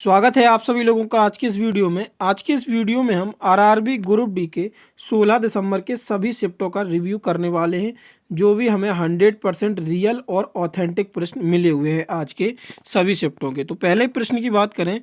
स्वागत है आप सभी लोगों का आज की इस वीडियो में हम आरआरबी ग्रुप डी के 16 दिसंबर के सभी शिफ्टों का रिव्यू करने वाले हैं। जो भी हमें 100% रियल और ऑथेंटिक प्रश्न मिले हुए हैं आज के सभी शिफ्टों के। तो पहले प्रश्न की बात करें,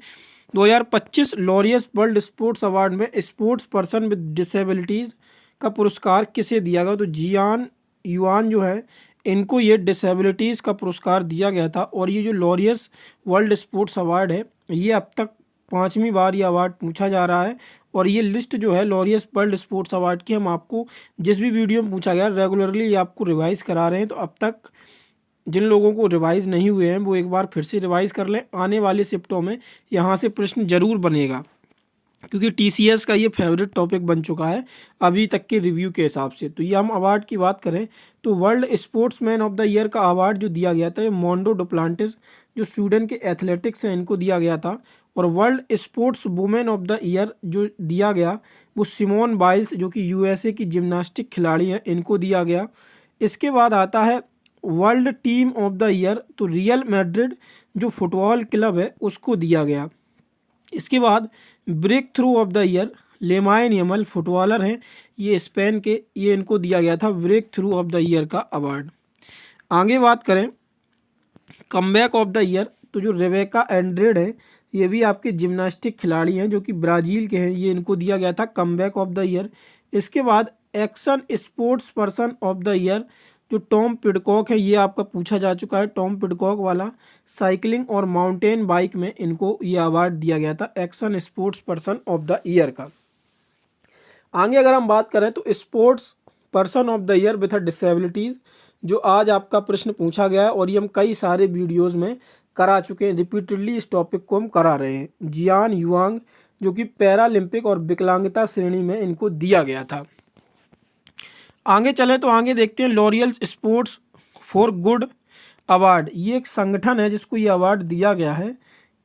2025 लॉरियस वर्ल्ड स्पोर्ट्स अवार्ड में स्पोर्ट्स पर्सन विद डिसेबिलिटीज़ का पुरस्कार किसे दिया गया? तो जियान युआन जो है, इनको ये डिसेबिलिटीज़ का पुरस्कार दिया गया था। और ये जो लॉरियस वर्ल्ड स्पोर्ट्स अवार्ड है, ये अब तक 5वीं बार ये अवार्ड पूछा जा रहा है। और ये लिस्ट जो है लॉरियस वर्ल्ड स्पोर्ट्स अवार्ड की, हम आपको जिस भी वीडियो में पूछा गया रेगुलरली ये आपको रिवाइज़ करा रहे हैं। तो अब तक जिन लोगों को रिवाइज़ नहीं हुए हैं वो एक बार फिर से रिवाइज़ कर लें। आने वाले शिफ्टों में यहाँ से प्रश्न जरूर बनेगा, क्योंकि टीसीएस का ये फेवरेट टॉपिक बन चुका है अभी तक के रिव्यू के हिसाब से। तो ये हम अवार्ड की बात करें तो world sportsman of the year का अवार्ड जो दिया गया था ये मोंडो डुप्लांटिस जो स्वीडन के एथलेटिक्स हैं इनको दिया गया था। और world sports women of the year जो दिया गया वो सिमोन बाइल्स जो कि यूएसए की जिम्नास्टिक खिलाड़ी हैं, इनको दिया गया। इसके बाद आता है world team of the year, तो रियल मैड्रिड जो फुटबॉल क्लब है उसको दिया गया। इसके बाद break through of the year लेमाइन Yamal footballer हैं, ये स्पेन के, ये इनको दिया गया था break through of the year का अवार्ड। आगे बात करें कमबैक ऑफ द ईयर, तो जो रेबेका एंड्रेड है ये भी आपके जिम्नास्टिक खिलाड़ी हैं जो कि ब्राज़ील के हैं, ये इनको दिया गया था कमबैक ऑफ द ईयर। इसके बाद action sports person of the year जो टॉम पिडकॉक है, ये आपका पूछा जा चुका है, टॉम पिडकॉक वाला साइकिलिंग और माउंटेन बाइक में इनको ये अवार्ड दिया गया था action sports person of the year का। आगे अगर हम बात करें तो sports person of the year with disabilities जो आज आपका प्रश्न पूछा गया है, और ये हम कई सारे वीडियोस में करा चुके हैं, रिपीटेडली इस टॉपिक को हम करा रहे हैं। जियान युआंग जो कि पैरालंपिक और विकलांगता श्रेणी में इनको दिया गया था। आगे चलें तो आगे देखते हैं L'Oréal sports for good award, ये एक संगठन है जिसको ये अवार्ड दिया गया है।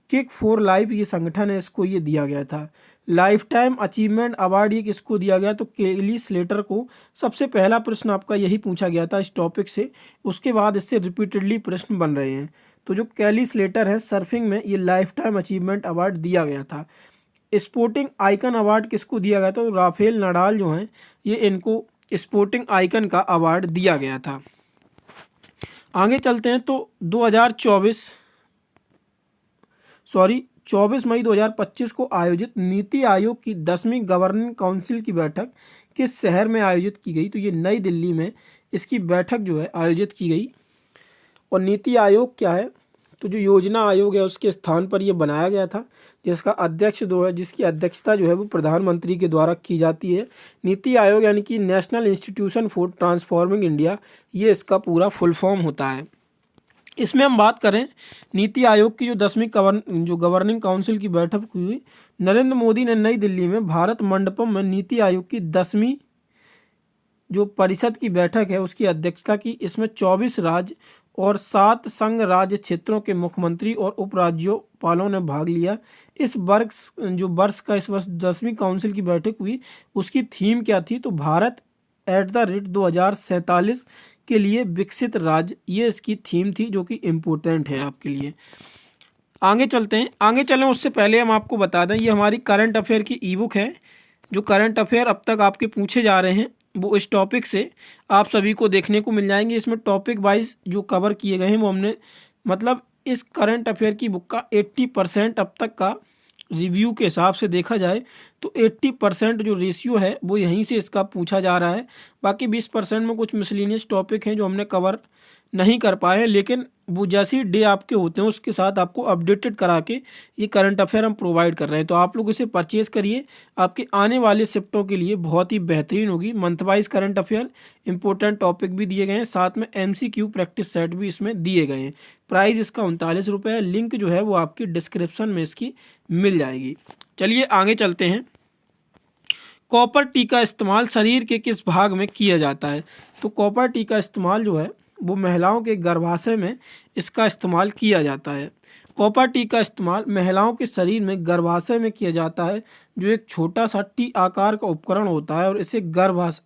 किक फॉर लाइफ ये संगठन है, इसको ये दिया गया था। लाइफ टाइम अचीवमेंट अवार्ड ये किसको दिया गया? तो केली स्लेटर को। सबसे पहला प्रश्न आपका यही पूछा गया था इस टॉपिक से, उसके बाद इससे रिपीटेडली प्रश्न बन रहे हैं। तो जो केली स्लेटर है सर्फिंग में, ये लाइफ टाइम अचीवमेंट अवार्ड दिया गया था। स्पोर्टिंग आइकन अवार्ड किसको दिया गया था? तो राफेल नडाल जो हैं ये इनको स्पोर्टिंग आइकन का अवार्ड दिया गया था। आगे चलते हैं तो 24 मई 2025 को आयोजित नीति आयोग की 10वीं गवर्निंग काउंसिल की बैठक किस शहर में आयोजित की गई? तो ये नई दिल्ली में इसकी बैठक जो है आयोजित की गई। और नीति आयोग क्या है? तो जो योजना आयोग है उसके स्थान पर ये बनाया गया था, जिसकी अध्यक्षता जो है वो प्रधानमंत्री के द्वारा की जाती है। नीति आयोग यानी कि national institution for transforming India, ये इसका पूरा फुल फॉर्म होता है। इसमें हम बात करें नीति आयोग की जो 10वीं गवर्निंग काउंसिल की बैठक हुई, नरेंद्र मोदी ने नई दिल्ली में भारत मंडपम में नीति आयोग की 10वीं जो परिषद की बैठक है उसकी अध्यक्षता की। इसमें 24 राज्य और 7 संघ राज्य क्षेत्रों के मुख्यमंत्री और उपराज्यपालों ने भाग लिया। इस वर्ष का इस वर्ष 10वीं काउंसिल की बैठक हुई, उसकी थीम क्या थी? तो भारत @ 2047 के लिए विकसित राज्य, ये इसकी थीम थी जो कि इम्पोर्टेंट है आपके लिए। आगे चलते हैं, आगे चलें उससे पहले हम आपको बता दें ये हमारी करंट अफेयर की ई बुक है। जो करंट अफेयर अब तक आपके पूछे जा रहे हैं वो इस टॉपिक से आप सभी को देखने को मिल जाएंगे। इसमें टॉपिक वाइज जो कवर किए गए हैं वो हमने, मतलब इस करंट अफेयर की बुक का 80% अब तक का रिव्यू के हिसाब से देखा जाए तो 80% जो रेशियो है वो यहीं से इसका पूछा जा रहा है। बाकी 20% में कुछ मिसलिनियस टॉपिक हैं जो हमने कवर नहीं कर पाए, लेकिन वो जैसे ही डे आपके होते हैं उसके साथ आपको अपडेटेड करा के ये करंट अफेयर हम प्रोवाइड कर रहे हैं। तो आप लोग इसे परचेज़ करिए, आपके आने वाले शिफ्टों के लिए बहुत ही बेहतरीन होगी। Month wise current affair important topic भी दिए गए हैं, साथ में MCQ प्रैक्टिस सेट भी इसमें दिए गए हैं। प्राइस इसका 39 रुपये है। लिंक जो है वो आपकी डिस्क्रिप्शन में इसकी मिल जाएगी। चलिए आगे चलते हैं। कॉपर टी का इस्तेमाल शरीर के किस भाग में किया जाता है? तो कॉपर टी का इस्तेमाल जो है वो महिलाओं के गर्भाशय में इसका इस्तेमाल किया जाता है। कॉपर टी का इस्तेमाल महिलाओं के शरीर में गर्भाशय में किया जाता है, जो एक छोटा सा टी आकार का उपकरण होता है और इसे गर्भाशय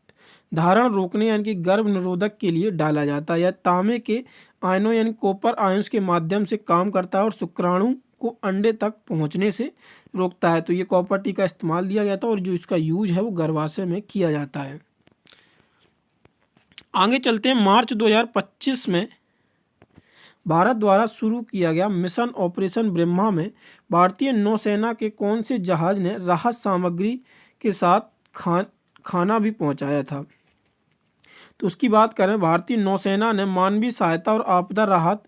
धारण रोकने यानी कि गर्भ निरोधक के लिए डाला जाता है। यह तांबे के आयनों यानी कॉपर आयंस के माध्यम से काम करता है और शुक्राणु को अंडे तक पहुंचने से रोकता है। तो ये कॉपर टी का इस्तेमाल दिया गया था और जो इसका यूज है वो गर्भाशय में किया जाता है। आगे चलते हैं। मार्च 2025 में भारत द्वारा शुरू किया गया मिशन ऑपरेशन ब्रह्मा में भारतीय नौसेना के कौन से जहाज ने राहत सामग्री के साथ खाना भी पहुंचाया था? तो उसकी बात करें, भारतीय नौसेना ने मानवीय सहायता और आपदा राहत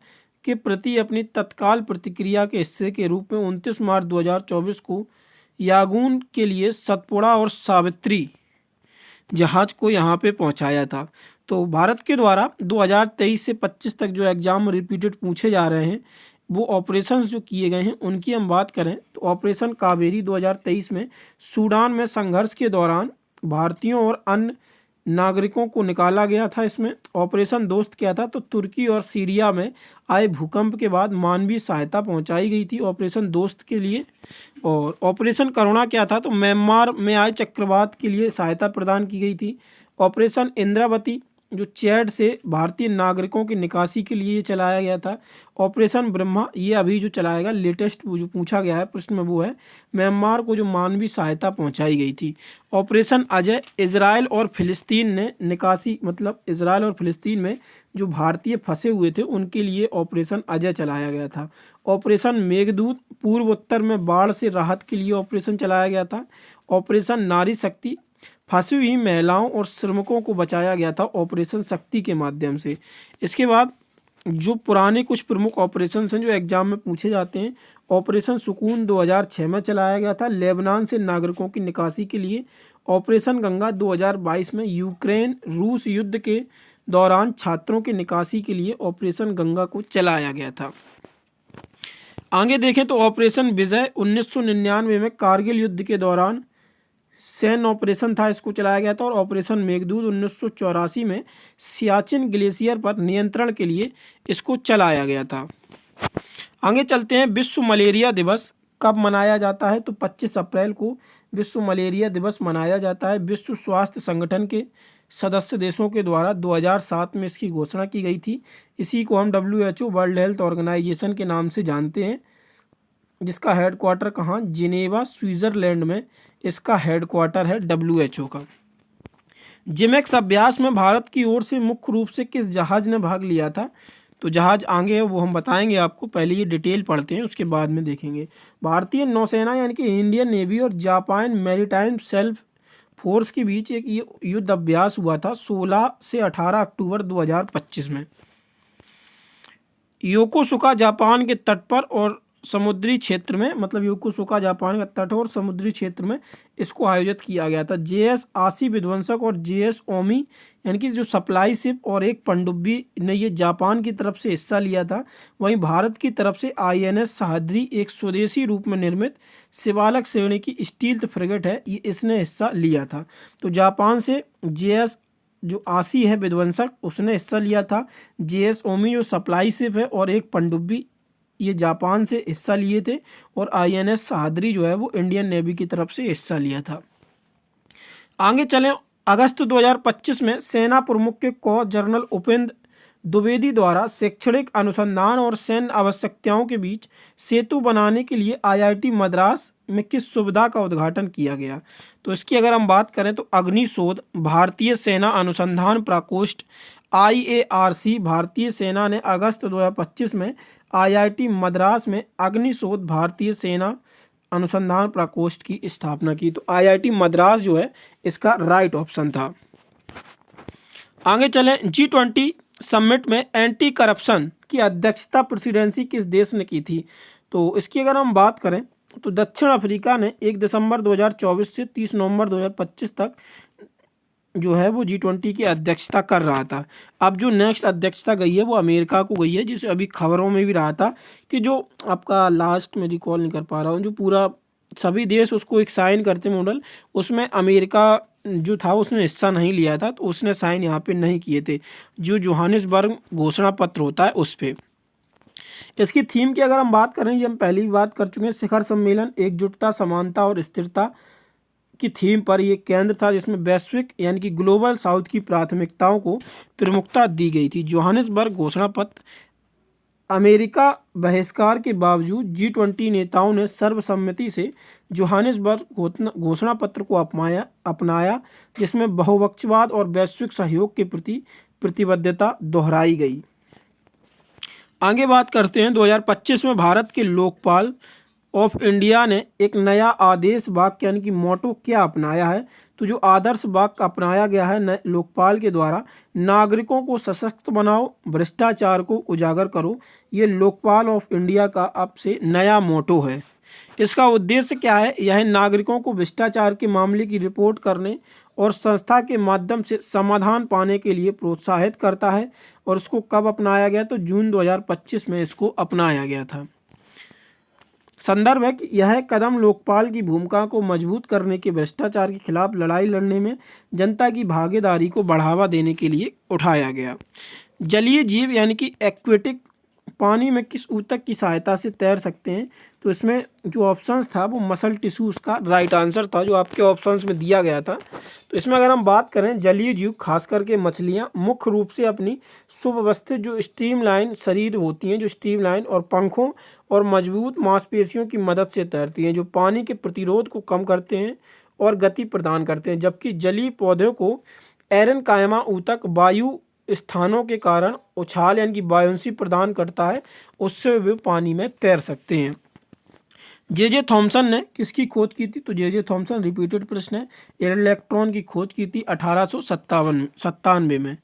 के प्रति अपनी तत्काल प्रतिक्रिया के हिस्से के रूप में 29 मार्च 2024 को यागून के लिए सतपुड़ा और सावित्री जहाज को यहाँ पे पहुँचाया था। तो भारत के द्वारा 2023 से 25 तक जो एग्जाम रिपीटेड पूछे जा रहे हैं वो ऑपरेशंस जो किए गए हैं उनकी हम बात करें तो ऑपरेशन कावेरी 2023 में सूडान में संघर्ष के दौरान भारतीयों और अन्य नागरिकों को निकाला गया था। इसमें ऑपरेशन दोस्त क्या था? तो तुर्की और सीरिया में आए भूकंप के बाद मानवीय सहायता पहुंचाई गई थी ऑपरेशन दोस्त के लिए। और ऑपरेशन करुणा क्या था? तो म्यांमार में आए चक्रवात के लिए सहायता प्रदान की गई थी। ऑपरेशन इंद्रावती जो चैड से भारतीय नागरिकों की निकासी के लिए चलाया गया था। ऑपरेशन ब्रह्मा ये अभी जो चलाया गया लेटेस्ट जो पूछा गया है प्रश्न में वो है म्यांमार को जो मानवीय सहायता पहुंचाई गई थी। ऑपरेशन अजय इजराइल और फिलिस्तीन ने निकासी मतलब इजराइल और फिलिस्तीन में जो भारतीय फंसे हुए थे उनके लिए ऑपरेशन अजय चलाया गया था। ऑपरेशन मेघदूत पूर्व उत्तर में बाढ़ से राहत के लिए ऑपरेशन चलाया गया था। ऑपरेशन नारी शक्ति फंसी हुई महिलाओं और श्रमिकों को बचाया गया था ऑपरेशन शक्ति के माध्यम से। इसके बाद जो पुराने कुछ प्रमुख ऑपरेशन हैं जो एग्जाम में पूछे जाते हैं, ऑपरेशन सुकून 2006 में चलाया गया था लेबनान से नागरिकों की निकासी के लिए। ऑपरेशन गंगा 2022 में यूक्रेन रूस युद्ध के दौरान छात्रों की निकासी के लिए ऑपरेशन गंगा को चलाया गया था। आगे देखें तो ऑपरेशन विजय 1999 में कारगिल युद्ध के दौरान सैन्य ऑपरेशन था, इसको चलाया गया था। और ऑपरेशन मेघदूत 1984 में सियाचिन ग्लेशियर पर नियंत्रण के लिए इसको चलाया गया था। आगे चलते हैं। विश्व मलेरिया दिवस कब मनाया जाता है? तो 25 अप्रैल को विश्व मलेरिया दिवस मनाया जाता है। विश्व स्वास्थ्य संगठन के सदस्य देशों के द्वारा 2007 में इसकी घोषणा की गई थी। इसी को हम WHO वर्ल्ड हेल्थ ऑर्गेनाइजेशन के नाम से जानते हैं, जिसका हेडक्वार्टर कहाँ? जिनेवा स्विट्जरलैंड में इसका हेडक्वार्टर है WHO का। जिमेक्स अभ्यास में भारत की ओर से मुख्य रूप से किस जहाज ने भाग लिया था? तो जहाज आगे है वो हम बताएंगे आपको, पहले ये डिटेल पढ़ते हैं उसके बाद में देखेंगे। भारतीय नौसेना यानी कि इंडियन नेवी और जापान मैरीटाइम सेल्फ फोर्स के बीच एक युद्ध अभ्यास हुआ था 16 से 18 अक्टूबर 2025 में योकोसुका जापान के तट पर और समुद्री क्षेत्र में, मतलब योकोसुका जापान का तट और समुद्री क्षेत्र में इसको आयोजित किया गया था। JS आसी विध्वंसक और JS ओमी यानी कि जो सप्लाई शिप और एक पनडुब्बी ने ये जापान की तरफ से हिस्सा लिया था। वहीं भारत की तरफ से INS सह्याद्री एक स्वदेशी रूप में निर्मित शिवालक श्रेणी की स्टील्थ फ्रिगेट है, ये इसने हिस्सा लिया था। तो जापान से JS जो आसी है विध्वंसक उसने हिस्सा लिया था। JS ओमी जो सप्लाई शिप है और एक पनडुब्बी ये जापान से हिस्सा लिए थे। और INS सह्याद्री जो है वो इंडियन नेवी की तरफ से हिस्सा लिया था। आगे चलें। अगस्त 2025 में सेना प्रमुख के कोर जनरल उपेंद्र द्विवेदी द्वारा शैक्षणिक अनुसंधान और सैन्य आवश्यकताओं के बीच सेतु बनाने के लिए IIT मद्रास में किस सुविधा का उद्घाटन किया गया? तो इसकी अगर हम बात करें तो अग्निशोध भारतीय सेना अनुसंधान प्रकोष्ठ IARC भारतीय सेना ने अगस्त 2025 में IIT मद्रास में अग्निशोध भारतीय सेना अनुसंधान प्रकोष्ठ की स्थापना की। तो IIT मद्रास जो है इसका राइट ऑप्शन था। आगे चलें। G20 समिट में एंटी करप्शन की अध्यक्षता प्रेसिडेंसी किस देश ने की थी? तो इसकी अगर हम बात करें तो दक्षिण अफ्रीका ने 1 दिसंबर 2024 से 30 नवंबर 2025 तक जो है वो G20 की अध्यक्षता कर रहा था। अब जो नेक्स्ट अध्यक्षता गई है वो अमेरिका को गई है, जिसे अभी खबरों में भी रहा था कि जो आपका लास्ट में रिकॉल नहीं कर पा रहा हूँ, जो पूरा सभी देश उसको एक साइन करते मॉडल, उसमें अमेरिका जो था उसने हिस्सा नहीं लिया था, तो उसने साइन यहाँ पे नहीं किए थे। जो जोहानिसबर्ग घोषणा पत्र होता है उस पर। इसकी थीम की अगर हम बात करें, ये हम पहले भी बात कर चुके हैं, शिखर सम्मेलन एकजुटता समानता और स्थिरता की थीम पर यह केंद्र था, जिसमें वैश्विक यानी कि ग्लोबल साउथ की प्राथमिकताओं को प्रमुखता दी गई थी। जोहानिसबर्ग घोषणा पत्र अमेरिका बहिष्कार के बावजूद G20 नेताओं ने सर्वसम्मति से जोहानिसबर्ग घोषणा पत्र को अपनाया, जिसमें बहुपक्षवाद और वैश्विक सहयोग के प्रति प्रतिबद्धता दोहराई गई। आगे बात करते हैं 2025 में भारत के लोकपाल ऑफ इंडिया ने एक नया आदेश वाक्य यानी कि मोटो क्या अपनाया है। तो जो आदर्श वाक्य अपनाया गया है लोकपाल के द्वारा, नागरिकों को सशक्त बनाओ, भ्रष्टाचार को उजागर करो, ये लोकपाल ऑफ इंडिया का अब से नया मोटो है। इसका उद्देश्य क्या है? यह नागरिकों को भ्रष्टाचार के मामले की रिपोर्ट करने और संस्था के माध्यम से समाधान पाने के लिए प्रोत्साहित करता है। और इसको कब अपनाया गया? तो जून 2025 में इसको अपनाया गया था। संदर्भ है कि यह कदम लोकपाल की भूमिका को मजबूत करने के, भ्रष्टाचार के खिलाफ लड़ाई लड़ने में जनता की भागीदारी को बढ़ावा देने के लिए उठाया गया। जलीय जीव यानी कि एक्वेटिक पानी में किस ऊतक की सहायता से तैर सकते हैं? तो इसमें जो ऑप्शंस था वो मसल टिश्यूज़ का राइट आंसर था, जो आपके ऑप्शंस में दिया गया था। तो इसमें अगर हम बात करें, जलीय जीव खास करके मछलियाँ मुख्य रूप से अपनी सुव्यवस्थित जो स्ट्रीमलाइन शरीर होती हैं, जो स्ट्रीमलाइन और पंखों और मजबूत मांसपेशियों की मदद से तैरती हैं, जो पानी के प्रतिरोध को कम करते हैं और गति प्रदान करते हैं। जबकि जलीय पौधों को एरेनकाइमा ऊतक वायु स्थानों के कारण उछाल यानी कि बायोंसी प्रदान करता है, उससे वे पानी में तैर सकते हैं। जे थॉमसन ने किसकी खोज की थी? तो जे थॉमसन रिपीटेड प्रश्न है, इलेक्ट्रॉन की खोज की थी 1897 में।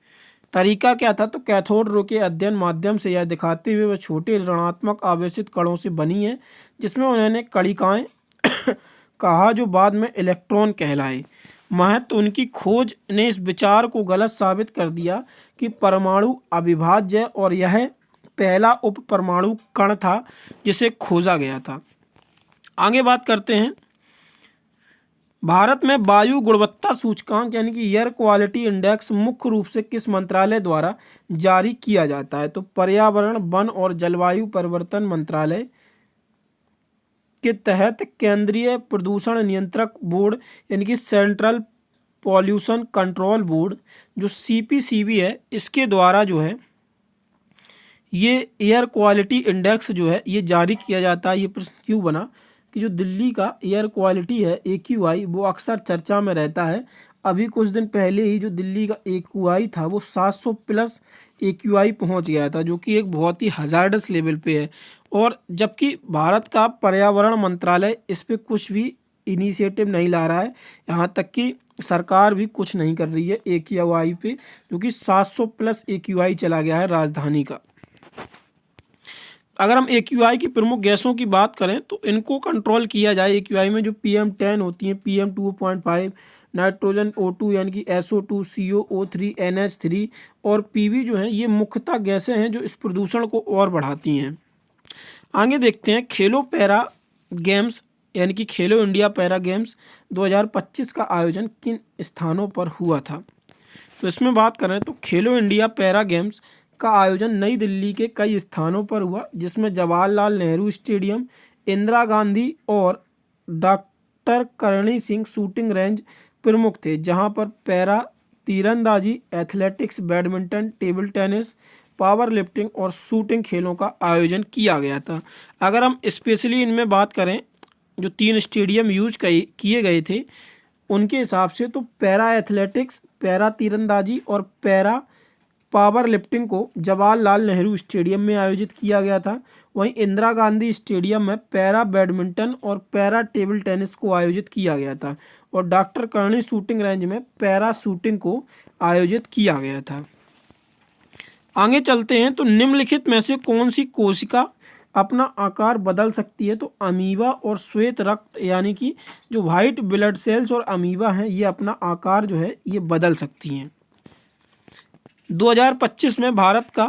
तरीका क्या था? तो कैथोड रे के अध्ययन माध्यम से यह दिखाते हुए वह छोटे ऋणात्मक आवेशित कणों से बनी है, जिसमें उन्होंने कणिकाएं कहा जो बाद में इलेक्ट्रॉन कहलाए। महत्व उनकी खोज ने इस विचार को गलत साबित कर दिया कि परमाणु अविभाज्य, और यह पहला उप परमाणु कण था जिसे खोजा गया था। आगे बात करते हैं, भारत में वायु गुणवत्ता सूचकांक यानी कि एयर क्वालिटी इंडेक्स मुख्य रूप से किस मंत्रालय द्वारा जारी किया जाता है? तो पर्यावरण, वन और जलवायु परिवर्तन मंत्रालय के तहत केंद्रीय प्रदूषण नियंत्रक बोर्ड यानी कि सेंट्रल पॉल्यूशन कंट्रोल बोर्ड, जो CPCB है, इसके द्वारा जो है ये एयर क्वालिटी इंडेक्स जो है ये जारी किया जाता है। ये प्रश्न क्यों बना कि जो दिल्ली का एयर क्वालिटी है AQI, वो अक्सर चर्चा में रहता है। अभी कुछ दिन पहले ही जो दिल्ली का AQI था वो 700 प्लस AQI पहुंच गया था, जो कि एक बहुत ही हजार्डस लेवल पे है। और जबकि भारत का पर्यावरण मंत्रालय इस पे कुछ भी इनिशिएटिव नहीं ला रहा है, यहाँ तक कि सरकार भी कुछ नहीं कर रही है AQI पे, जो कि 700 प्लस AQI चला गया है राजधानी का। अगर हम AQI की प्रमुख गैसों की बात करें तो इनको कंट्रोल किया जाए AQI में जो PM10 होती हैं, PM2.5, नाइट्रोजन O2 यानी कि SO2, CO, O3, NH3 और PV जो हैं, ये मुख्यतः गैसें हैं जो इस प्रदूषण को और बढ़ाती हैं। आगे देखते हैं, खेलो पैरा गेम्स यानी कि खेलो इंडिया पैरा गेम्स 2025 का आयोजन किन स्थानों पर हुआ था? तो इसमें बात करें तो खेलो इंडिया पैरा गेम्स का आयोजन नई दिल्ली के कई स्थानों पर हुआ, जिसमें जवाहरलाल नेहरू स्टेडियम, इंदिरा गांधी और doctor Karni Singh shooting range प्रमुख थे, जहां पर पैरा तीरंदाजी, athletics, badminton, table tennis, power lifting और शूटिंग खेलों का आयोजन किया गया था। अगर हम स्पेशली इनमें बात करें, जो 3 स्टेडियम यूज किए गए थे उनके हिसाब से, तो पैरा एथलेटिक्स, पैरा तीरंदाजी और पैरा पावर लिफ्टिंग को जवाहरलाल नेहरू स्टेडियम में आयोजित किया गया था। वहीं इंदिरा गांधी स्टेडियम में पैरा बैडमिंटन और पैरा टेबल टेनिस को आयोजित किया गया था, और डॉक्टर करणी शूटिंग रेंज में पैरा शूटिंग को आयोजित किया गया था। आगे चलते हैं, तो निम्नलिखित में से कौन सी कोशिका अपना आकार बदल सकती है? तो अमीबा और श्वेत रक्त यानी कि जो व्हाइट ब्लड सेल्स और अमीबा हैं, ये अपना आकार जो है ये बदल सकती हैं। 2025 में भारत का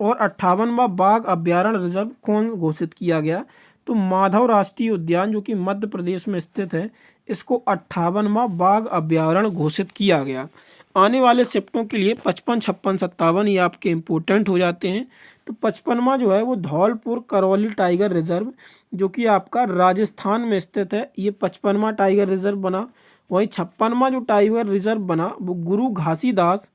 और 58वां बाघ अभ्यारण्य रिजर्व कौन घोषित किया गया? तो माधव राष्ट्रीय उद्यान, जो कि मध्य प्रदेश में स्थित है, इसको 58वां बाघ अभ्यारण्य घोषित किया गया। आने वाले शिफ्टों के लिए 55, 56, 57 ये आपके इम्पोर्टेंट हो जाते हैं। तो 55वां जो है वो धौलपुर करौली टाइगर रिजर्व, जो कि आपका राजस्थान में स्थित है, ये 55वां टाइगर रिजर्व बना। वहीं 56वां जो टाइगर रिजर्व बना वो गुरु घासीदास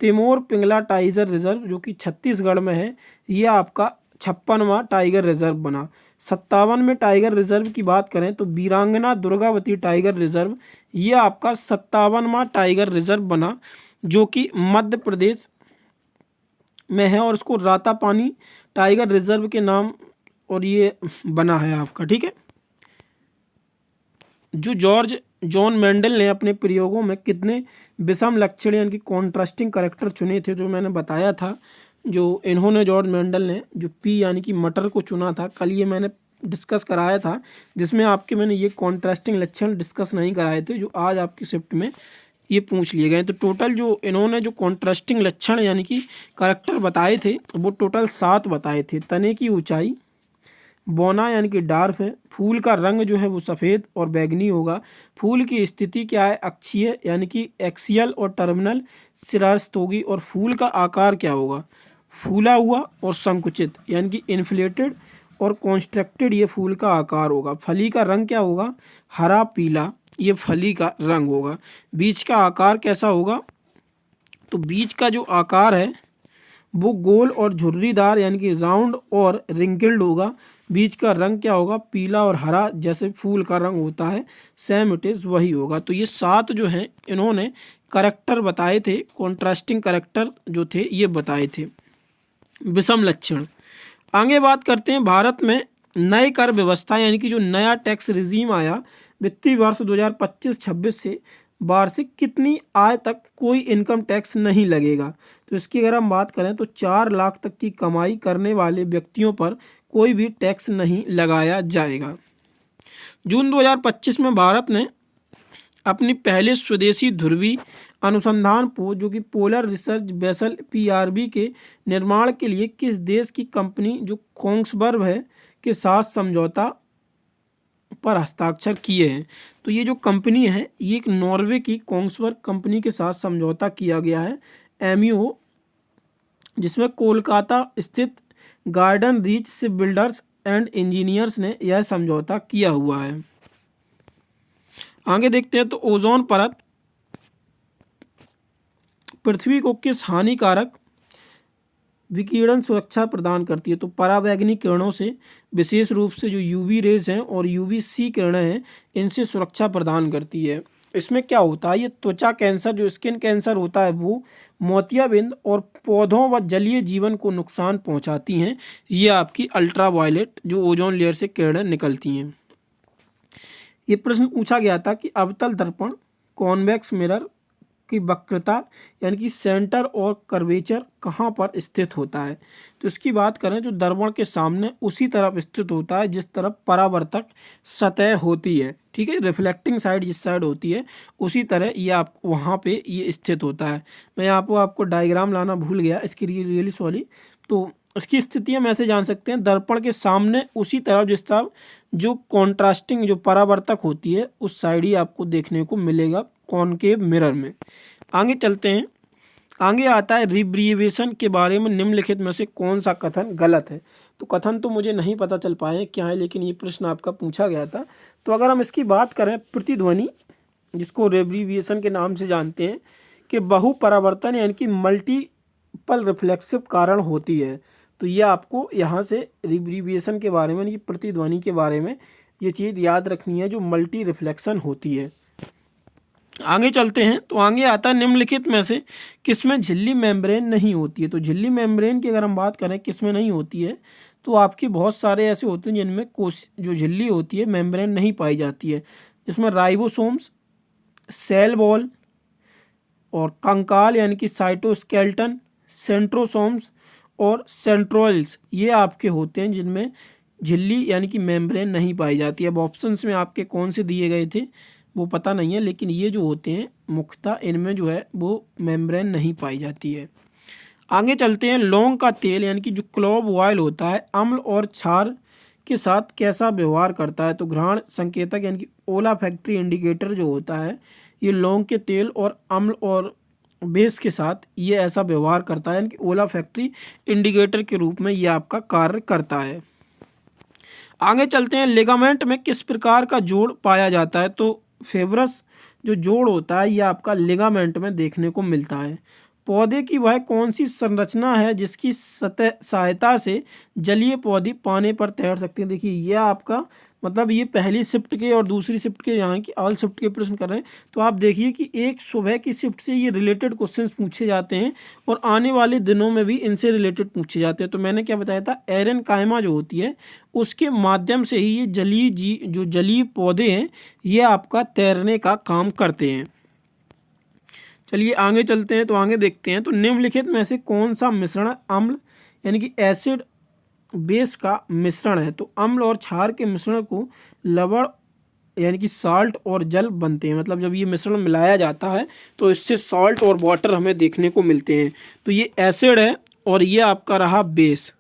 तिमोर पिंगला टाइगर रिजर्व, जो कि छत्तीसगढ़ में है, ये आपका 56वां टाइगर रिजर्व बना। 57 में टाइगर रिजर्व की बात करें तो वीरांगना दुर्गावती टाइगर रिजर्व, ये आपका 57वां टाइगर रिजर्व बना, जो कि मध्य प्रदेश में है और इसको रातापानी टाइगर रिजर्व के नाम और ये बना है आपका। ठीक है। जो जॉर्ज जॉन मेंडल ने अपने प्रयोगों में कितने विषम लक्षण यानी कि कॉन्ट्रास्टिंग करैक्टर चुने थे, जो मैंने बताया था, जो इन्होंने जॉर्ज मेंडल ने जो पी यानी कि मटर को चुना था, कल ये मैंने डिस्कस कराया था, जिसमें आपके मैंने ये कॉन्ट्रास्टिंग लक्षण डिस्कस नहीं कराए थे, जो आज आपकी शिफ्ट में ये पूछ लिए गए। तो टोटल जो इन्होंने जो कॉन्ट्रास्टिंग लक्षण यानी कि करैक्टर बताए थे, वो टोटल 7 बताए थे। तने की ऊंचाई बौना यानी कि डार्फ है। फूल का रंग जो है वो सफ़ेद और बैगनी होगा। फूल की स्थिति क्या है, अक्षीय यानी कि एक्सियल और टर्मिनल सिरास्त होगी। और फूल का आकार क्या होगा, फूला हुआ और संकुचित यानी कि इन्फ्लेटेड और कॉन्स्ट्रक्टेड, ये फूल का आकार होगा। फली का रंग क्या होगा, हरा पीला, ये फली का रंग होगा। बीज का आकार कैसा होगा, तो बीज का जो आकार है वो गोल और झुर्रीदार यानी कि राउंड और रिंकल्ड होगा। बीज का रंग क्या होगा, पीला और हरा, जैसे फूल का रंग होता है, सेम इट इज़ वही होगा। तो ये 7 जो हैं इन्होंने करैक्टर बताए थे, कॉन्ट्रास्टिंग करैक्टर जो थे ये बताए थे, विषम लक्षण। आगे बात करते हैं भारत में नए कर व्यवस्था यानी कि जो नया टैक्स रिजीम आया वित्तीय वर्ष 2025-26 से, वार्षिक कितनी आय तक कोई इनकम टैक्स नहीं लगेगा। तो इसकी अगर हम बात करें तो 4 लाख तक की कमाई करने वाले व्यक्तियों पर कोई भी टैक्स नहीं लगाया जाएगा। जून 2025 में भारत ने अपनी पहले स्वदेशी ध्रुवी अनुसंधान पोत जो कि पोलर रिसर्च वेसल पीआरबी के निर्माण के लिए किस देश की कंपनी जो कोंग्सबर्ग है के साथ समझौता पर हस्ताक्षर किए हैं। तो ये जो कंपनी है ये एक नॉर्वे की कोंग्सबर्ग कंपनी के साथ समझौता किया गया है, एमयू, जिसमें कोलकाता स्थित garden reach ship builders and engineers ने यह समझौता किया हुआ है। आगे देखते हैं तो ओजोन परत पृथ्वी को किस हानिकारक विकिरण सुरक्षा प्रदान करती है। तो परावैंगनिक किरणों से, विशेष रूप से जो यूवी रेज हैं और यूवी सी किरणें हैं, इनसे सुरक्षा प्रदान करती है। इसमें क्या होता है, ये त्वचा कैंसर जो स्किन कैंसर होता है वो, मोतियाबिंद और पौधों व जलीय जीवन को नुकसान पहुंचाती हैं। ये आपकी अल्ट्रावायलेट जो ओजोन लेयर से किरणें निकलती हैं। ये प्रश्न पूछा गया था कि अवतल दर्पण कॉन्वेक्स मिरर की वक्रता यानी कि सेंटर और कर्वेचर कहाँ पर स्थित होता है। तो इसकी बात करें तो दर्पण के सामने उसी तरफ स्थित होता है जिस तरफ परावर्तक सतह होती है। ठीक है, रिफ्लेक्टिंग साइड जिस साइड होती है उसी तरह ये आप वहाँ पे ये स्थित होता है। मैं यहाँ पर आपको डायग्राम लाना भूल गया, इसके लिए रियली सॉरी। तो इसकी स्थिति हम ऐसे जान सकते हैं, दर्पण के सामने उसी तरफ जिस तरफ जो कॉन्ट्रास्टिंग जो परावर्तक होती है उस साइड ही आपको देखने को मिलेगा कॉनकेव मिरर में। आगे चलते हैं, आगे आता है रिब्रीवेशन के बारे में निम्नलिखित में से कौन सा कथन गलत है। तो कथन तो मुझे नहीं पता चल पाए क्या है, लेकिन ये प्रश्न आपका पूछा गया था। तो अगर हम इसकी बात करें प्रतिध्वनि, जिसको रिब्रीवेशन के नाम से जानते हैं, कि बहु परावर्तन यानी कि मल्टीपल रिफ्लेक्सिव कारण होती है। तो ये आपको यहाँ से रिब्रीवेशन के बारे में, ये प्रतिध्वनि के बारे में ये चीज़ याद रखनी है, जो मल्टी रिफ्लेक्शन होती है। आगे चलते हैं, तो आगे आता है निम्नलिखित में से किसमें झिल्ली मेम्ब्रेन नहीं होती है। तो झिल्ली मेम्ब्रेन की अगर हम बात करें किसमें नहीं होती है, तो आपके बहुत सारे ऐसे होते हैं जिनमें कोश जो झिल्ली होती है मेम्ब्रेन नहीं पाई जाती है, जिसमें राइबोसोम्स, सेल वॉल और कंकाल यानी कि साइटोस्केल्टन, सेंट्रोसोम्स और सेंट्रोइल्स, ये आपके होते हैं जिनमें झिल्ली यानी कि मेम्ब्रेन नहीं पाई जाती है। अब ऑप्शंस में आपके कौन से दिए गए थे वो पता नहीं है, लेकिन ये जो होते हैं मुख्यतः इनमें जो है वो मेम्ब्रेन नहीं पाई जाती है। आगे चलते हैं, लौंग का तेल यानी कि जो क्लोव ऑयल होता है अम्ल और क्षार के साथ कैसा व्यवहार करता है। तो घ्राण संकेतक यानी कि ओलाफैक्ट्री इंडिकेटर जो होता है, ये लौंग के तेल और अम्ल और बेस के साथ ये ऐसा व्यवहार करता है, यानी कि ओलाफैक्ट्री इंडिकेटर के रूप में ये आपका कार्य करता है। आगे चलते हैं, लिगामेंट में किस प्रकार का जोड़ पाया जाता है। तो फेब्रस जो जोड़ होता है ये आपका लिगामेंट में देखने को मिलता है। पौधे की वह कौन सी संरचना है जिसकी सहायता से जलीय पौधे पानी पर तैर सकते हैं। देखिए ये आपका मतलब ये पहली शिफ्ट के और दूसरी शिफ्ट के यहाँ की ऑल शिफ्ट के प्रश्न कर रहे हैं। तो आप देखिए कि एक सुबह की शिफ्ट से ये रिलेटेड क्वेश्चंस पूछे जाते हैं और आने वाले दिनों में भी इनसे रिलेटेड पूछे जाते हैं। तो मैंने क्या बताया था, एरेनकाइमा जो होती है उसके माध्यम से ही ये जो जलीय पौधे हैं ये आपका तैरने का काम करते हैं। चलिए आगे चलते हैं, तो आगे देखते हैं। तो निम्नलिखित में से कौन सा मिश्रण अम्ल यानी कि एसिड बेस का मिश्रण है। तो अम्ल और क्षार के मिश्रण को लवण यानी कि साल्ट और जल बनते हैं। मतलब जब ये मिश्रण मिलाया जाता है तो इससे साल्ट और वाटर हमें देखने को मिलते हैं। तो ये एसिड है और ये आपका रहा बेस,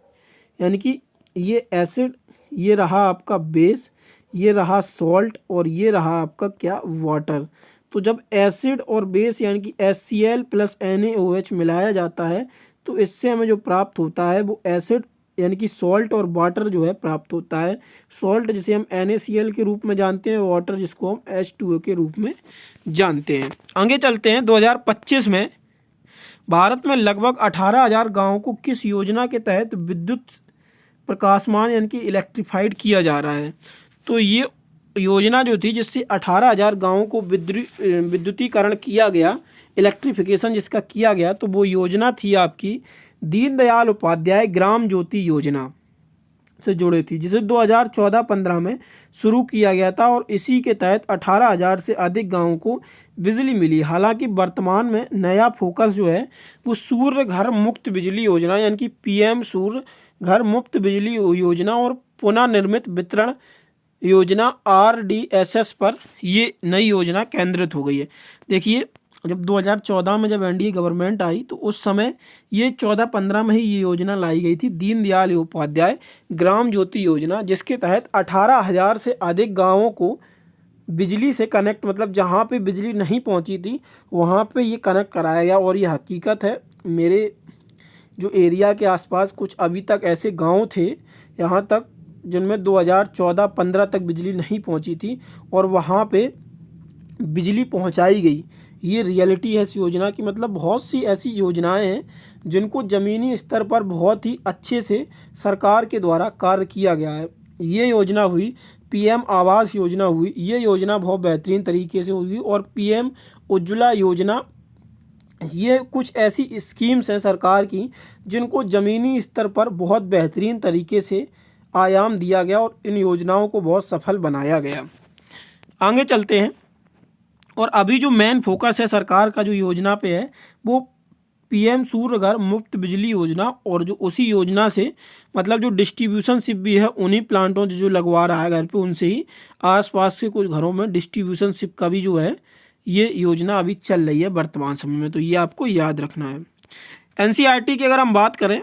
यानी कि ये एसिड, ये रहा आपका बेस, ये रहा सॉल्ट और ये रहा आपका क्या, वाटर। तो जब एसिड और बेस यानी कि HCl प्लस NaOH मिलाया जाता है तो इससे हमें जो प्राप्त होता है वो एसिड यानी कि सॉल्ट और वाटर जो है प्राप्त होता है। सॉल्ट जिसे हम NaCl के रूप में जानते हैं, वाटर जिसको हम H2O के रूप में जानते हैं। आगे चलते हैं। 2025 में भारत में लगभग 18,000 गाँवों को किस योजना के तहत विद्युत प्रकाशमान यानी कि इलेक्ट्रीफाइड किया जा रहा है। तो ये योजना जो थी जिससे 18,000 गाँवों को विद्युतीकरण किया गया, इलेक्ट्रिफिकेशन जिसका किया गया, तो वो योजना थी आपकी दीनदयाल उपाध्याय ग्राम ज्योति योजना से जुड़ी थी, जिसे 2014-15 में शुरू किया गया था और इसी के तहत 18,000 से अधिक गाँवों को बिजली मिली। हालांकि वर्तमान में नया फोकस जो है वो सूर्य घर मुक्त बिजली योजना यानी कि PM सूर्य घर मुक्त बिजली योजना और पुनः निर्मित वितरण योजना RDSS पर ये नई योजना केंद्रित हो गई है। देखिए जब 2014 में जब NDA गवर्नमेंट आई तो उस समय ये 14-15 में ही ये योजना लाई गई थी, दीनदयाल उपाध्याय ग्राम ज्योति योजना, जिसके तहत 18,000 से अधिक गाँवों को बिजली से कनेक्ट, मतलब जहाँ पे बिजली नहीं पहुँची थी वहाँ पे ये कनेक्ट कराया गया। और ये हकीकत है, मेरे जो एरिया के आसपास कुछ अभी तक ऐसे गाँव थे यहाँ तक जिनमें 2014-15 तक बिजली नहीं पहुंची थी और वहां पे बिजली पहुंचाई गई। ये रियलिटी है इस योजना की। मतलब बहुत सी ऐसी योजनाएं हैं जिनको ज़मीनी स्तर पर बहुत ही अच्छे से सरकार के द्वारा कार्य किया गया है। ये योजना हुई PM आवास योजना हुई, ये योजना बहुत बेहतरीन तरीके से हुई। और PM उज्ज्वला योजना, ये कुछ ऐसी स्कीम्स हैं सरकार की जिनको ज़मीनी स्तर पर बहुत बेहतरीन तरीके से आयाम दिया गया और इन योजनाओं को बहुत सफल बनाया गया। आगे चलते हैं। और अभी जो मेन फोकस है सरकार का जो योजना पे है वो PM सूर्य घर मुफ्त बिजली योजना, और जो उसी योजना से मतलब जो डिस्ट्रीब्यूशन शिप भी है उन्हीं प्लांटों जो लगवा रहा है घर पे, उनसे ही आसपास के कुछ घरों में डिस्ट्रीब्यूशन शिप का भी जो है ये योजना अभी चल रही है वर्तमान समय में। तो ये आपको याद रखना है। NCERT की अगर हम बात करें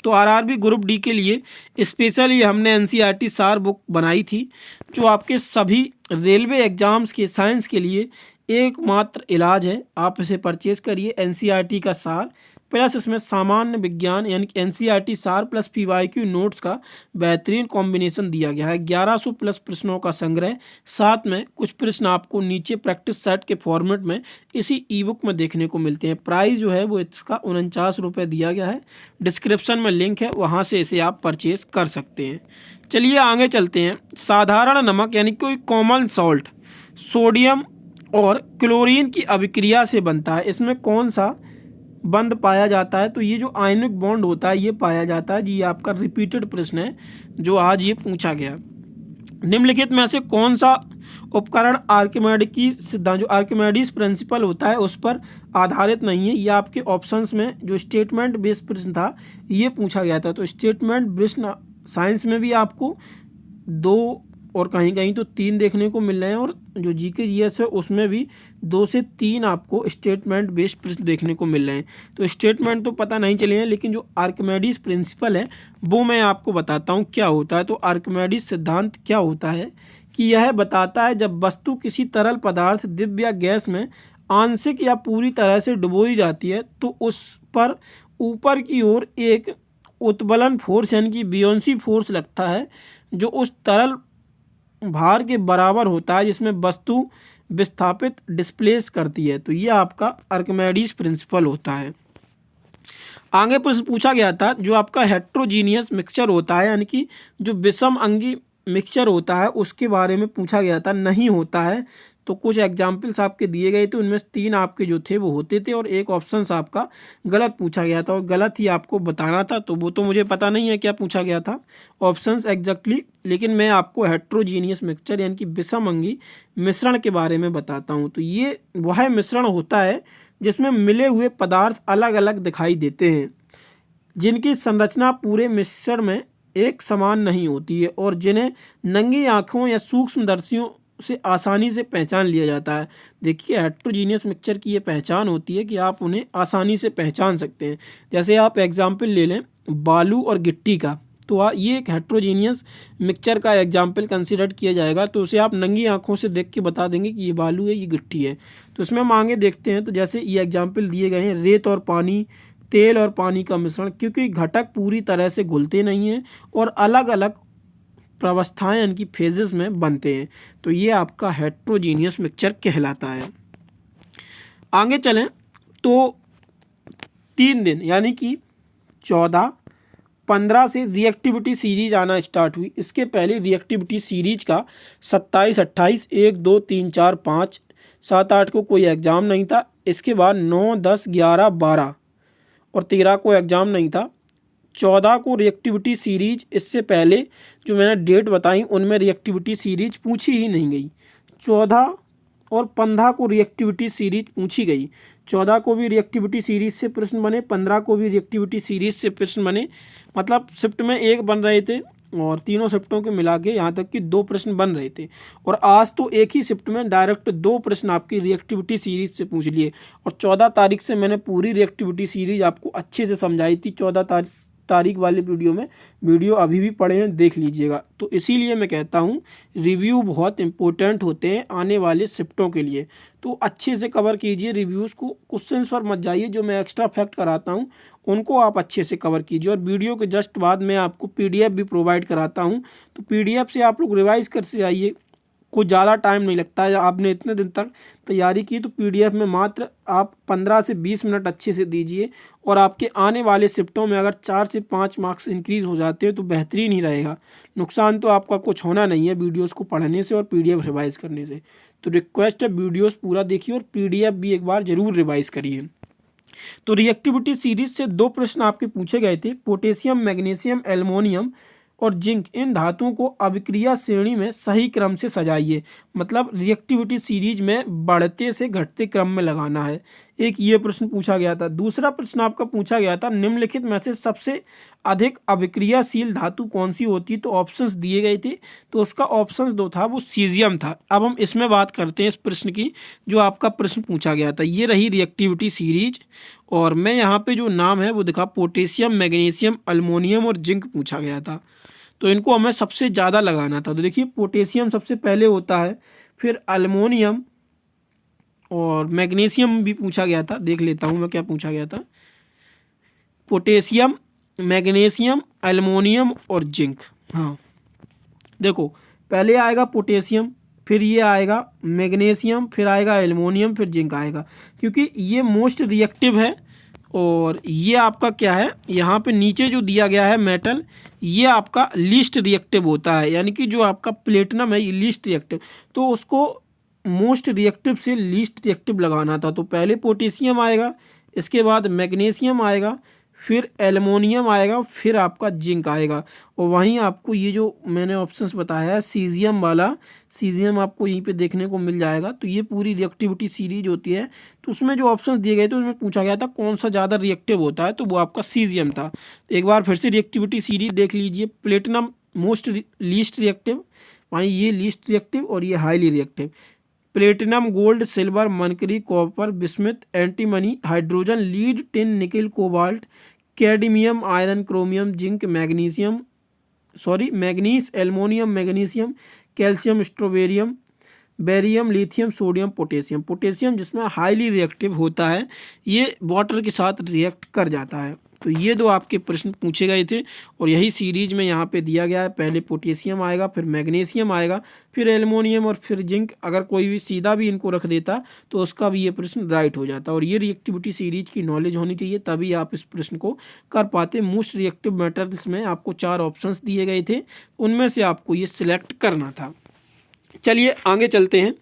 तो RRB ग्रुप D के लिए स्पेशली हमने NCERT सार बुक बनाई थी, जो आपके सभी रेलवे एग्जाम्स के साइंस के लिए एकमात्र इलाज है। आप इसे परचेज करिए, NCERT का सार प्लस इसमें सामान्य विज्ञान यानी कि NCERT सार प्लस PYQ नोट्स का बेहतरीन कॉम्बिनेशन दिया गया है। 1100 प्लस प्रश्नों का संग्रह, साथ में कुछ प्रश्न आपको नीचे प्रैक्टिस सेट के फॉर्मेट में इसी ई बुक में देखने को मिलते हैं। प्राइस जो है वो इसका 49 रुपये दिया गया है। डिस्क्रिप्शन में लिंक है, वहाँ से इसे आप परचेज कर सकते हैं। चलिए आगे चलते हैं। साधारण नमक यानी कोई कॉमन सॉल्ट सोडियम और क्लोरीन की अभिक्रिया से बनता है। इसमें कौन सा बंध पाया जाता है। तो ये जो आयनिक बॉन्ड होता है ये पाया जाता है। ये आपका रिपीटेड प्रश्न है जो आज ये पूछा गया। निम्नलिखित में से कौन सा उपकरण आर्किमेडिस की सिद्धांत, जो आर्किमेडिस प्रिंसिपल होता है उस पर आधारित नहीं है। ये आपके ऑप्शंस में जो स्टेटमेंट बेस्ड प्रश्न था ये पूछा गया था। तो स्टेटमेंट बेस्ड साइंस में भी आपको 2 और कहीं कहीं तो 3 देखने को मिल रहे हैं, और जो GK GS है उसमें भी 2 से 3 आपको स्टेटमेंट बेस्ड प्रश्न देखने को मिल रहे हैं। तो स्टेटमेंट तो पता नहीं चले हैं, लेकिन जो आर्किमेडिस प्रिंसिपल है वो मैं आपको बताता हूँ क्या होता है। तो आर्किमेडिस सिद्धांत क्या होता है कि यह बताता है जब वस्तु किसी तरल पदार्थ, दिव्य या गैस में आंशिक या पूरी तरह से डुबोई जाती है तो उस पर ऊपर की ओर एक उत्बलन फोर्स यानी कि बियोंसी फोर्स लगता है, जो उस तरल भार के बराबर होता है जिसमें वस्तु विस्थापित डिस्प्लेस करती है। तो ये आपका आर्किमेडीज प्रिंसिपल होता है। आगे प्रश्न पूछा गया था जो आपका हेट्रोजीनियस मिक्सचर होता है यानी कि जो विषम अंगी मिक्सचर होता है उसके बारे में पूछा गया था, नहीं होता है। तो कुछ एग्जाम्पल्स आपके दिए गए थे, उनमें से 3 आपके जो थे वो होते थे और एक ऑप्शन आपका गलत पूछा गया था और गलत ही आपको बताना था। तो वो तो मुझे पता नहीं है क्या पूछा गया था ऑप्शंस एग्जैक्टली, लेकिन मैं आपको हेट्रोजीनियस मिक्सचर यानी कि विषम अंगी मिश्रण के बारे में बताता हूँ। तो ये वह मिश्रण होता है जिसमें मिले हुए पदार्थ अलग अलग दिखाई देते हैं, जिनकी संरचना पूरे मिश्रण में एक समान नहीं होती है और जिन्हें नंगी आँखों या सूक्ष्मदर्शियों से आसानी से पहचान लिया जाता है। देखिए हेट्रोजीनियस मिक्सचर की ये पहचान होती है कि आप उन्हें आसानी से पहचान सकते हैं। जैसे आप एग्जाम्पल ले लें बालू और गिट्टी का, तो ये एक हेट्रोजीनियस मिक्सचर का एग्जाम्पल कंसिडर किया जाएगा। तो उसे आप नंगी आँखों से देख के बता देंगे कि ये बालू है, ये गिट्टी है। तो इसमें हम आगे देखते हैं। तो जैसे ये एग्जाम्पल दिए गए हैं रेत और पानी, तेल और पानी का मिश्रण, क्योंकि घटक पूरी तरह से घुलते नहीं हैं और अलग अलग प्रावस्थाएं यानी फेजेस में बनते हैं। तो ये आपका हेट्रोजीनियस मिक्सचर कहलाता है। आगे चलें तो 3 दिन यानी कि 14, 15 से रिएक्टिविटी सीरीज आना स्टार्ट हुई। इसके पहले रिएक्टिविटी सीरीज का 27, 28, 1, 2, 3, 4, 5, 7, 8 को कोई एग्ज़ाम नहीं था। इसके बाद 9, 10, 11, 12 और 13 को एग्ज़ाम नहीं था। 14 को रिएक्टिविटी सीरीज, इससे पहले जो मैंने डेट बताई उनमें रिएक्टिविटी सीरीज पूछी ही नहीं गई। 14 और 15 को रिएक्टिविटी सीरीज पूछी गई। 14 को भी रिएक्टिविटी सीरीज से प्रश्न बने, 15 को भी रिएक्टिविटी सीरीज से प्रश्न बने। मतलब शिफ्ट में 1 बन रहे थे और तीनों शिफ्टों के मिला के यहाँ तक कि 2 प्रश्न बन रहे थे। और आज तो एक ही शिफ्ट में डायरेक्ट 2 प्रश्न आपकी रिएक्टिविटी सीरीज से पूछ लिए। और 14 तारीख से मैंने पूरी रिएक्टिविटी सीरीज आपको अच्छे से समझाई थी। 14 तारीख वाले वीडियो में, वीडियो अभी भी पड़े हैं, देख लीजिएगा। तो इसीलिए मैं कहता हूँ रिव्यू बहुत इंपॉर्टेंट होते हैं आने वाले शिफ्टों के लिए। तो अच्छे से कवर कीजिए रिव्यूज़ को, क्वेश्चंस पर मत जाइए। जो मैं एक्स्ट्रा फैक्ट कराता हूँ उनको आप अच्छे से कवर कीजिए। और वीडियो के जस्ट बाद मैं आपको PDF भी प्रोवाइड कराता हूँ। तो PDF से आप लोग रिवाइज़ करते जाइए, कुछ ज़्यादा टाइम नहीं लगता है। आपने इतने दिन तक तैयारी की तो PDF में मात्र आप 15 से 20 मिनट अच्छे से दीजिए। और आपके आने वाले शिफ्टों में अगर 4 से 5 मार्क्स इंक्रीज़ हो जाते हैं तो बेहतरीन ही रहेगा। नुकसान तो आपका कुछ होना नहीं है वीडियोज़ को पढ़ने से और PDF रिवाइज़ करने से। तो रिक्वेस्ट है वीडियोज़ पूरा देखिए और PDF भी एक बार ज़रूर रिवाइज़ करिए। तो रिएक्टिविटी सीरीज से 2 प्रश्न आपके पूछे गए थे। पोटेशियम, मैग्नीशियम, एल्युमिनियम और जिंक, इन धातुओं को अभिक्रिया श्रेणी में सही क्रम से सजाइए। मतलब रिएक्टिविटी सीरीज में बढ़ते से घटते क्रम में लगाना है। एक ये प्रश्न पूछा गया था। दूसरा प्रश्न आपका पूछा गया था निम्नलिखित में से सबसे अधिक अभिक्रियाशील धातु कौन सी होती है। तो ऑप्शंस दिए गए थे, तो उसका ऑप्शन 2 था वो सीजियम था। अब हम इसमें बात करते हैं इस प्रश्न की, जो आपका प्रश्न पूछा गया था। ये रही रिएक्टिविटी सीरीज और मैं यहाँ पे जो नाम है वो दिखा, पोटेशियम, मैग्नीशियम, अल्मोनियम और जिंक पूछा गया था। तो इनको हमें सबसे ज़्यादा लगाना था। तो देखिए पोटेशियम सबसे पहले होता है, फिर अल्मोनियम और मैग्नीशियम भी पूछा गया था। देख लेता हूँ मैं क्या पूछा गया था। पोटेशियम, मैग्नीशियम, अल्मोनियम और जिंक। हाँ देखो, पहले आएगा पोटेशियम, फिर ये आएगा मैग्नीशियम, फिर आएगा एल्युमिनियम, फिर जिंक आएगा, क्योंकि ये मोस्ट रिएक्टिव है। और ये आपका क्या है, यहाँ पे नीचे जो दिया गया है मेटल, ये आपका लीस्ट रिएक्टिव होता है। यानी कि जो आपका प्लेटिनम है ये लीस्ट रिएक्टिव, तो उसको मोस्ट रिएक्टिव से लीस्ट रिएक्टिव लगाना था। तो पहले पोटेशियम आएगा, इसके बाद मैग्नीशियम आएगा, फिर एल्युमिनियम आएगा, फिर आपका जिंक आएगा। और वहीं आपको ये जो मैंने ऑप्शंस बताया है सीजियम वाला, सीजियम आपको यहीं पे देखने को मिल जाएगा। तो ये पूरी रिएक्टिविटी सीरीज होती है। तो उसमें जो ऑप्शंस दिए गए थे उसमें पूछा गया था कौन सा ज़्यादा रिएक्टिव होता है, तो वो आपका सीजियम था। तो एक बार फिर से रिएक्टिविटी सीरीज देख लीजिए। प्लेटिनम मोस्ट लीस्ट रिएक्टिव, वहीं ये लीस्ट रिएक्टिव और ये highly reactive. Platinum, gold, silver, mercury, copper, bismuth, antimony, hydrogen, lead, tin, nickel, cobalt, cadmium, iron, chromium, zinc, manganese, aluminium, magnesium, calcium, स्ट्रोबेरियम, barium, lithium, sodium, potassium. Potassium जिसमें highly reactive होता है, ये water के साथ react कर जाता है। तो ये दो आपके प्रश्न पूछे गए थे और यही सीरीज में यहाँ पे दिया गया है। पहले पोटेशियम आएगा, फिर मैग्नीशियम आएगा, फिर एल्युमिनियम और फिर जिंक। अगर कोई भी सीधा भी इनको रख देता तो उसका भी ये प्रश्न राइट हो जाता। और ये रिएक्टिविटी सीरीज की नॉलेज होनी चाहिए, तभी आप इस प्रश्न को कर पाते। मोस्ट रिएक्टिव मेटल्स में आपको 4 ऑप्शंस दिए गए थे, उनमें से आपको ये सिलेक्ट करना था। चलिए आगे चलते हैं,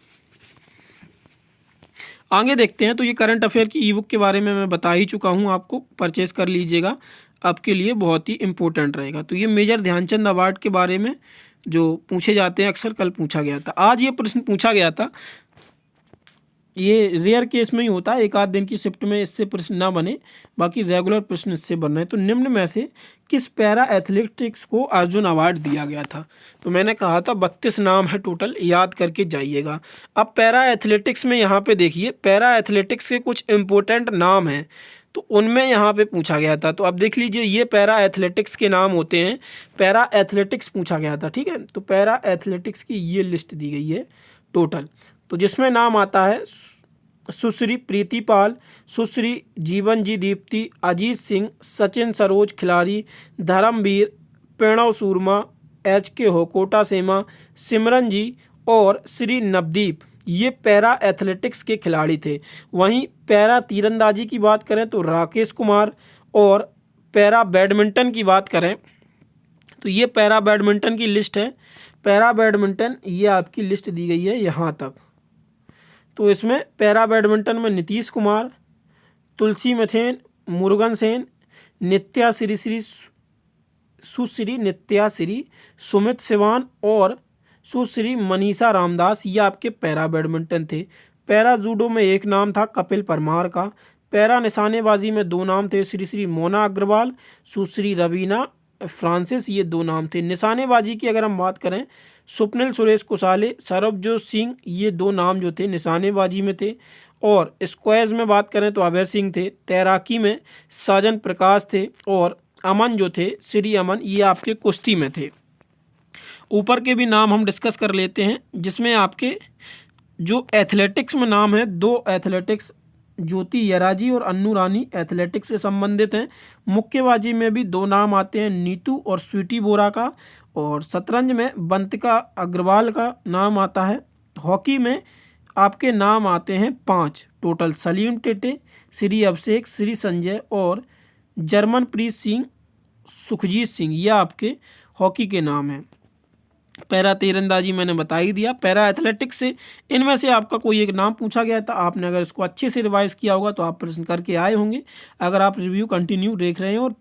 आगे देखते हैं। तो ये करंट अफेयर की ई बुक के बारे में मैं बता ही चुका हूँ आपको, परचेज कर लीजिएगा, आपके लिए बहुत ही इंपॉर्टेंट रहेगा। तो ये मेजर ध्यानचंद अवार्ड के बारे में जो पूछे जाते हैं अक्सर, कल पूछा गया था। आज ये प्रश्न पूछा गया था, ये रेयर केस में ही होता है, एक आध दिन की शिफ्ट में इससे प्रश्न ना बने, बाकी रेगुलर प्रश्न इससे बन रहे हैं। तो निम्न में से किस पैरा एथलेटिक्स को अर्जुन अवार्ड दिया गया था? तो मैंने कहा था 32 नाम है टोटल, याद करके जाइएगा। अब पैरा एथलेटिक्स में यहाँ पे देखिए, पैरा एथलेटिक्स के कुछ इंपॉर्टेंट नाम हैं, तो उनमें यहाँ पे पूछा गया था। तो अब देख लीजिए, ये पैरा एथलेटिक्स के नाम होते हैं, पैरा एथलेटिक्स पूछा गया था, ठीक है। तो पैरा एथलेटिक्स की ये लिस्ट दी गई है टोटल, तो जिसमें नाम आता है सुश्री प्रीति पाल, सुश्री जीवन जी दीप्ति, अजीत सिंह, सचिन सरोज खिलाड़ी, धर्मवीर, प्रणव सूरमा, HK होकोटा सेमा, सिमरन जी और श्री नवदीप, ये पैरा एथलेटिक्स के खिलाड़ी थे। वहीं पैरा तीरंदाजी की बात करें तो राकेश कुमार, और पैरा बैडमिंटन की बात करें तो ये पैरा बैडमिंटन की लिस्ट है। पैरा बैडमिंटन ये आपकी लिस्ट दी गई है यहाँ तक। तो इसमें पैरा बैडमिंटन में नीतीश कुमार, तुलसी मैथेन, मुरुगन सेन, नित्या श्री सुश्री नित्या श्री, सुमित सिवान और सुश्री मनीषा रामदास, ये आपके पैरा बैडमिंटन थे। पैरा जूडो में एक नाम था कपिल परमार का। पैरा निशानेबाजी में 2 नाम थे, श्री मोना अग्रवाल, सुश्री रवीना फ्रांसिस, ये 2 नाम थे। निशानेबाजी की अगर हम बात करें, स्वप्निल सुरेश कुशाले, सरबजोत सिंह, ये 2 नाम जो थे निशानेबाजी में थे। और स्क्वैश में बात करें तो अभय सिंह थे। तैराकी में साजन प्रकाश थे, और अमन जो थे श्री अमन, ये आपके कुश्ती में थे। ऊपर के भी नाम हम डिस्कस कर लेते हैं, जिसमें आपके जो एथलेटिक्स में नाम है, 2 एथलेटिक्स ज्योति यराजी और अन्नू रानी एथलेटिक्स से संबंधित हैं। मुक्केबाजी में भी 2 नाम आते हैं, नीतू और स्वीटी बोरा का। और शतरंज में बंतिका अग्रवाल का नाम आता है। हॉकी में आपके नाम आते हैं 5 टोटल, सलीम टेटे, श्री अभिषेक, श्री संजय और जर्मनप्रीत सिंह, सुखजीत सिंह, ये आपके हॉकी के नाम हैं। पैरा तीरंदाजी मैंने बता ही दिया। पैरा एथलेटिक्स से इनमें से आपका कोई एक नाम पूछा गया था, आपने अगर इसको अच्छे से रिवाइज किया होगा तो आप प्रश्न करके आए होंगे। अगर आप रिव्यू कंटिन्यू देख रहे हैं और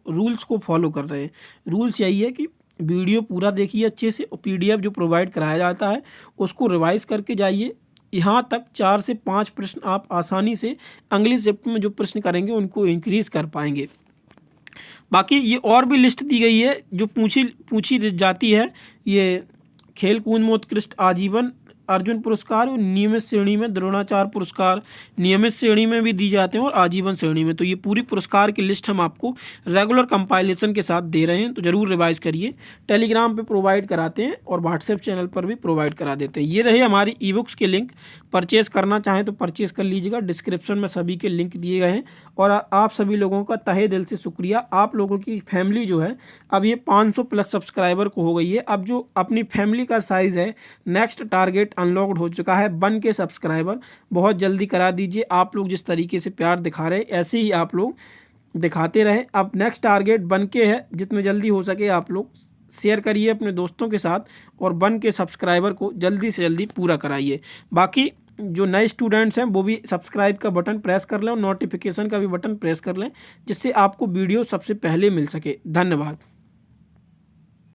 रूल्स को फॉलो कर रहे हैं, रूल्स यही है कि वीडियो पूरा देखिए अच्छे से, और PDF जो प्रोवाइड कराया जाता है उसको रिवाइज करके जाइए। यहाँ तक 4 से 5 प्रश्न आप आसानी से अगली शिफ्ट में जो प्रश्न करेंगे उनको इंक्रीज कर पाएंगे। बाकी ये और भी लिस्ट दी गई है जो पूछी जाती है। ये खेल कूद में उत्कृष्ट आजीवन अर्जुन पुरस्कार, और नियमित श्रेणी में द्रोणाचार्य पुरस्कार नियमित श्रेणी में भी दी जाते हैं और आजीवन श्रेणी में। तो ये पूरी पुरस्कार की लिस्ट हम आपको रेगुलर कंपाइलेशन के साथ दे रहे हैं, तो ज़रूर रिवाइज करिए। टेलीग्राम पे प्रोवाइड कराते हैं और व्हाट्सएप चैनल पर भी प्रोवाइड करा देते हैं। ये रहे हमारी ई बुक्स के लिंक, परचेज करना चाहें तो परचेज कर लीजिएगा, डिस्क्रिप्शन में सभी के लिंक दिए गए हैं। और आप सभी लोगों का तहे दिल से शुक्रिया। आप लोगों की फैमिली जो है अब ये 500 प्लस सब्सक्राइबर को हो गई है। अब जो अपनी फैमिली का साइज़ है, नेक्स्ट टारगेट अनलॉक्ड हो चुका है, 1 के सब्सक्राइबर बहुत जल्दी करा दीजिए। आप लोग जिस तरीके से प्यार दिखा रहे हैं ऐसे ही आप लोग दिखाते रहें। अब नेक्स्ट टारगेट 1 के है, जितने जल्दी हो सके आप लोग शेयर करिए अपने दोस्तों के साथ और 1 के सब्सक्राइबर को जल्दी से जल्दी पूरा कराइए। बाकी जो नए स्टूडेंट्स हैं वो भी सब्सक्राइब का बटन प्रेस कर लें और नोटिफिकेशन का भी बटन प्रेस कर लें, जिससे आपको वीडियो सबसे पहले मिल सके। धन्यवाद।